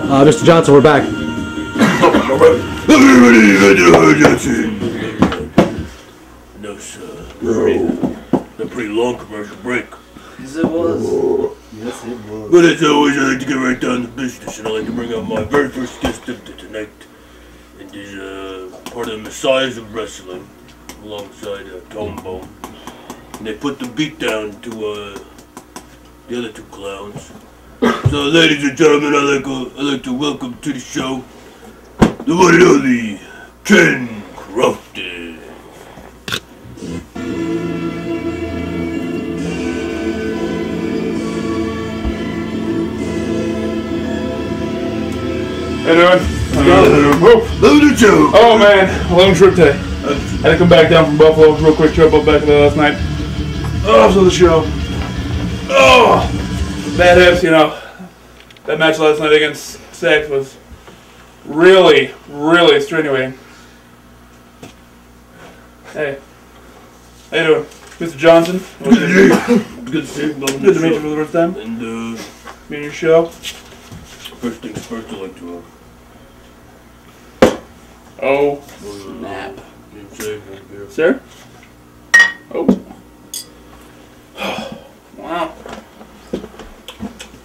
Mr. Johnson, we're back. No, sir. A pretty long commercial break. Yes, it was. Yes, it was. But as always, I like to get right down to business, and I like to bring out my very first guest up to tonight. And is part of the Messiahs of Wrestling, alongside Tom Bone. And they put the beat down to the other two clowns. So, ladies and gentlemen, I like to welcome to the show the one and only Ken Crofton. How you doing? Oh man, long trip today. Had to come back down from Buffalo, real quick trip up back last night. Oh, so the show. Oh, bad hips, you know. That match last night against Sax was really, really strenuating. Hey, how you doing, Mr. Johnson? Good to see you. Good to meet you for the first time. And meet your show. First things first, I'd like to Oh, snap. Sir? Oh. Wow.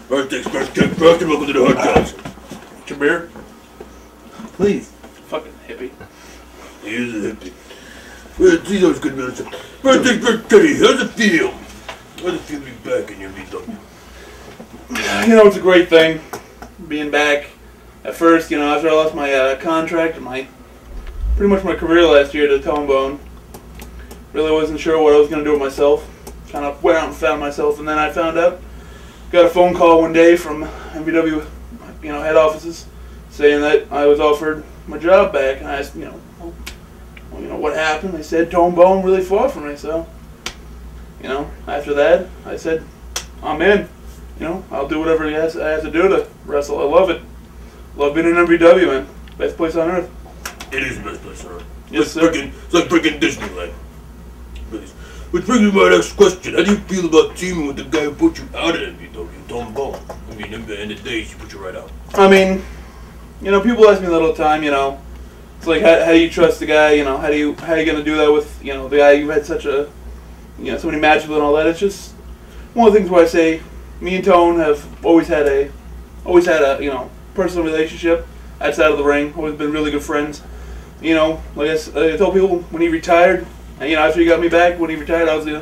First things first, Ken Crofton, welcome to the Hard Guys. What's your beer? Please. Fucking hippie. He is a hippie. Well, he's always good minister. First things first, Kenny, how's it feel? How's it feel to be back in your VW? You know, it's a great thing being back. At first, you know, after I lost my contract and pretty much my career last year to Tone Bone, really wasn't sure what I was going to do with myself. Kind of went out and found myself, and then I found out. Got a phone call one day from MVW, you know, head offices, saying that I was offered my job back. And I asked, you know, well, you know, what happened? They said Tone Bone really fought for me, so, you know, after that, I said, I'm in. You know, I'll do whatever I have to do to wrestle. I love it. Love being in MVW, man. Best place on earth. It is the best place on earth. Yes, sir. It's like freaking Disneyland. Which brings me to my next question. How do you feel about teaming with the guy who put you out of MVW, Tom Bone? I mean, in the end of the days, he put you right out. I mean, you know, people ask me that all the time, you know. It's like, how do you trust the guy, you know, how are you going to do that with, you know, the guy you've had such a, you know, so many matches with and all that. It's just one of the things where I say, me and Tone have always had a, you know, personal relationship outside of the ring. Always been really good friends. You know, like I told people when he retired, and you know, after he got me back, when he retired, I was the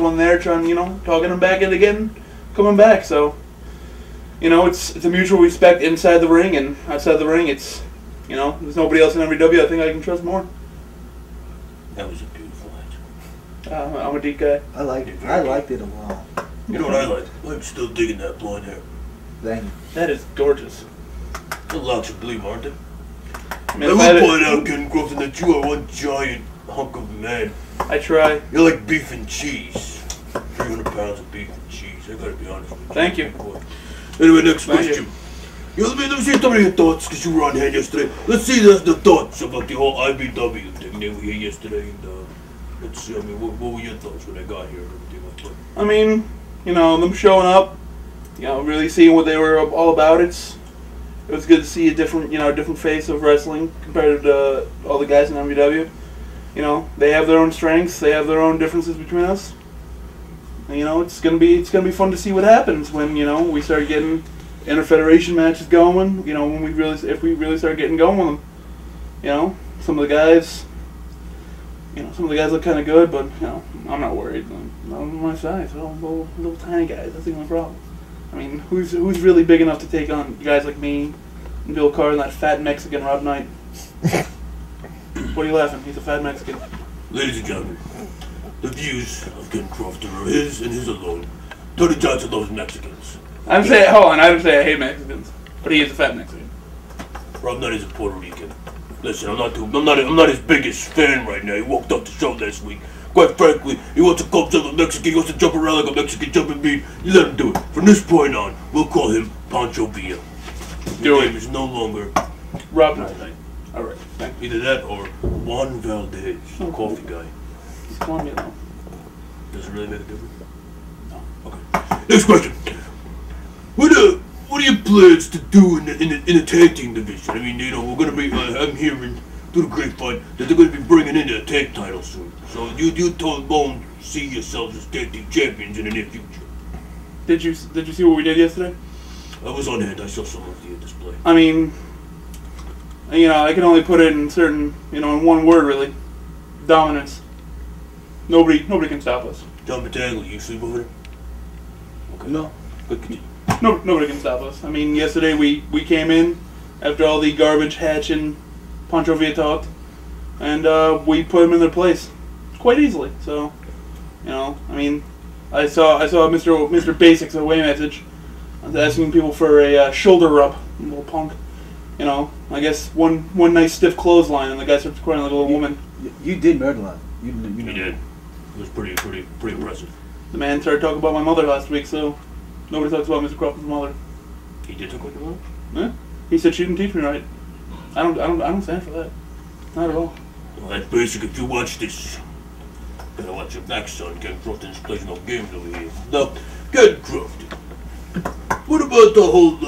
one there trying, you know, talking him back in again, coming back. So, you know, it's a mutual respect inside the ring, and outside the ring, it's, you know, there's nobody else in MVW I think I can trust more. That was a beautiful match. I'm a deep guy. I liked it. I liked it a lot. You know what I like? I'm still digging that blonde hair. Thank you. That is gorgeous. The locks are blue, aren't they? Man, I will point out, Ken Crofton, that you are one giant hunk of man. I try. You're like beef and cheese. 300 pounds of beef and cheese. I gotta be honest with you. Thank you. Anyway, next question. Let me see some of your thoughts, because you were on hand yesterday. Let's see the thoughts about the whole IBW thing they were here yesterday. And, let's see, I mean, what were your thoughts when I got here and everything like that? I mean, you know, them showing up, you know, really seeing what they were all about. It was good to see a different face of wrestling compared to all the guys in MVW. You know, they have their own strengths, they have their own differences between us. And, you know, it's gonna be fun to see what happens when, you know, we start getting inter-federation matches going. You know, if we really start getting going with them. You know, some of the guys look kind of good, but you know, I'm not worried. I'm on my size, little tiny guys. That's the only problem. I mean, who's really big enough to take on guys like me and Bill Carr and that fat Mexican Rob Knight? What are you laughing? He's a fat Mexican. Ladies and gentlemen, the views of Ken Crofton are his and his alone. Tony Johnson loves Mexicans. I didn't say I hate Mexicans, but he is a fat Mexican. Rob Knight is a Puerto Rican. Listen, I'm not his biggest fan right now. He walked off the show last week. Quite frankly, he wants to come to the Mexican, he wants to jump around like a Mexican jumping bean. You let him do it. From this point on, we'll call him Pancho Villa. His name is no longer Rob Knight. Alright, thank you. Either that or Juan Valdez, the coffee guy. He's Colombian though. Does it really make a difference? No. Okay. Next question. What do you plans to do in the tag team division? I mean, you know, we're gonna be. I'm hearing through the grapevine that they're gonna be bringing in the tag title soon. So you told Bone see yourselves as tag team champions in the near future. Did you see what we did yesterday? I was on hand. I saw some of the display. I mean, you know, I can only put it in certain, you know, in one word really. Dominance. Nobody can stop us. John Battaglia, you sleep over there? Okay. No. Good. Continue. Nobody can stop us. I mean, yesterday we came in after all the garbage Hatch and Pancho Villa talked, and we put them in their place quite easily. So, you know, I mean, I saw Mr. Basic's away message. I was asking people for a shoulder rub, little punk. You know, I guess one nice stiff clothesline, and the guy starts crying like a little woman. You did murder line. You did. It was pretty impressive. The man started talking about my mother last week, so nobody talks about Mr. Crofton's mother. He did talk about your mother? Yeah. He said she didn't teach me right. I don't stand for that. Not at all. Well, that's basic. If you watch this, gotta watch your back, son. Ken Crofton plays no games over here. Now, Ken Crofton, what about the whole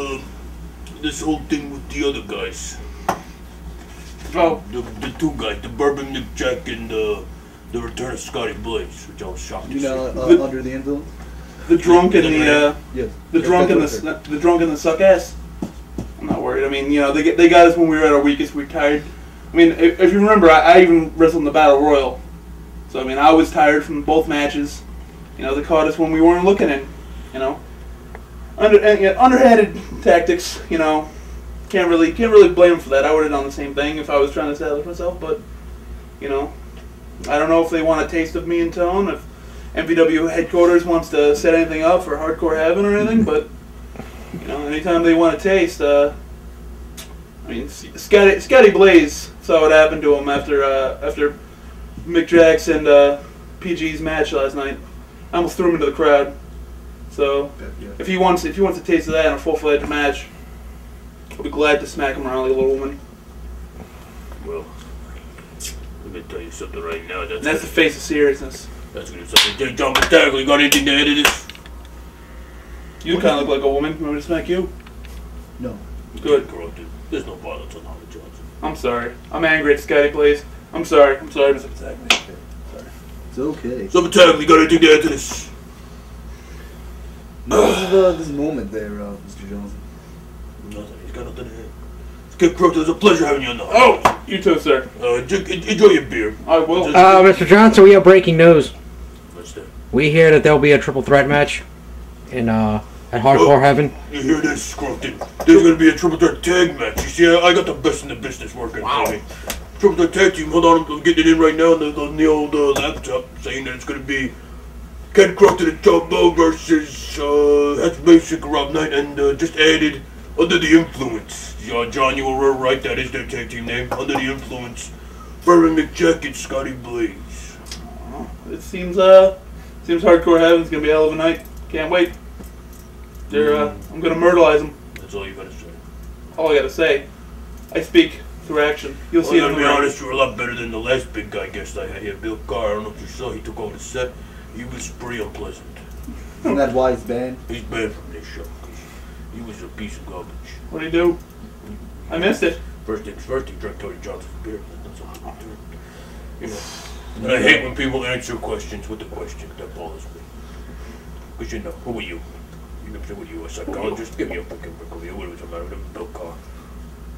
this whole thing with the other guys? Oh, The two guys, the Bourbon Nick Jack and the return of Scotty Blaze, which I was shocked to see. Under the influence. The drunk and the Yes. the drunk and the drunk and the suck ass. I'm not worried. I mean, you know, they got us when we were at our weakest. We were tired. I mean, if you remember, I even wrestled in the Battle Royal. So I mean, I was tired from both matches. You know, they caught us when we weren't looking in. You know, underhanded tactics. You know, can't really blame them for that. I would have done the same thing if I was trying to establish myself. But you know, I don't know if they want a taste of me in Tone. If MVW headquarters wants to set anything up for Hardcore Heaven or anything, but you know, anytime they want a taste, I mean, Scotty Blaze saw what happened to him after Mick Jax and PG's match last night. I almost threw him into the crowd. So if he wants a taste of that in a full-fledged match, I'll be glad to smack him around like a little woman. Well, let me tell you something right now. That's the face of seriousness. That's gonna be something. Hey, John Battaglia, you got anything to add to this? You kind of look like a woman. You want me to smack you? No. Good. There's no violence on Holly Johnson. I'm sorry. I'm angry at Scotty Blaze. I'm sorry, Mr. Battaglia. Sorry. It's okay. So Battaglia, you got anything to add to this? No, this moment there, Mr. Johnson. Nothing. He's got nothing to add. Skip Crofton, it was a pleasure having you on the Oh, you too, sir. Enjoy your beer. I will. Mr. Johnson, we have breaking news. What's that? We hear that there'll be a triple threat match in at Hardcore Heaven. You hear this, Crofton? There's gonna be a triple threat tag match. You see, I got the best in the business working for me. Triple threat tag team. Hold on, I'm getting it in right now on the old laptop, saying that it's gonna be Ken Crofton and John Bow versus that's basic Rob Knight, and just added Under the Influence. John, you were right. That is their tag team name. Under the Influence. Bourbon Nick Jack and Scotty Blaze. It seems Hardcore Heaven's gonna be a hell of a night. Can't wait. I'm gonna myrtleize them. That's all you gotta say. All I gotta say. I speak through action. You'll see it on to the be road. honest, you were a lot better than the last big guy guest I had here, Bill Carr. I don't know if you saw. He took over the set. He was pretty unpleasant. Isn't that why he's banned? He's banned from this show. He was a piece of garbage. What'd he do? I missed it. First things first, he drank Tony Johnson's beer. That's something to do. You know. And I hate when people answer questions with a question. That bothers me. Because you know, who are you? You never said, what are you, a psychologist? Give me a fucking brick of you. What was the matter with him? Bill Carr.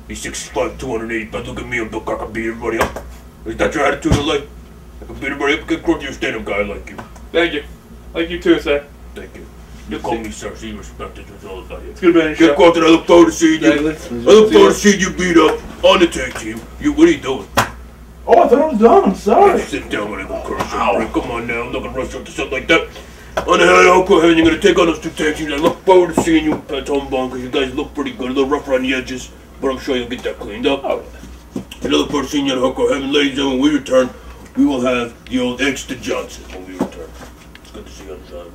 He's 6'5", 280 pounds. Look at me, and Bill Carr can beat everybody up. Is that your attitude in life? I can beat everybody up. Get Crofton, you're a stand-up guy like you. Thank you. Like you too, sir. Thank you. You call me sir, so you respect it. That's all about you. It's good being Get Crofton, I look forward to seeing you. I look forward to seeing you beat up on the tag team. What are you doing? Oh, I thought it was done. I'm sorry. Sit down when I go curse your Come on now, I'm not gonna rush up to something like that. On the Hardcore Heaven, you're gonna take on those two tag teams. I look forward to seeing you at Home Bone, because you guys look pretty good. A little rough around the edges, but I'm sure you'll get that cleaned up. Oh. And I look forward to seeing you at Hardcore Heaven. Ladies and gentlemen, when we return, we will have the old X to Johnson when we return. It's good to see you on the time.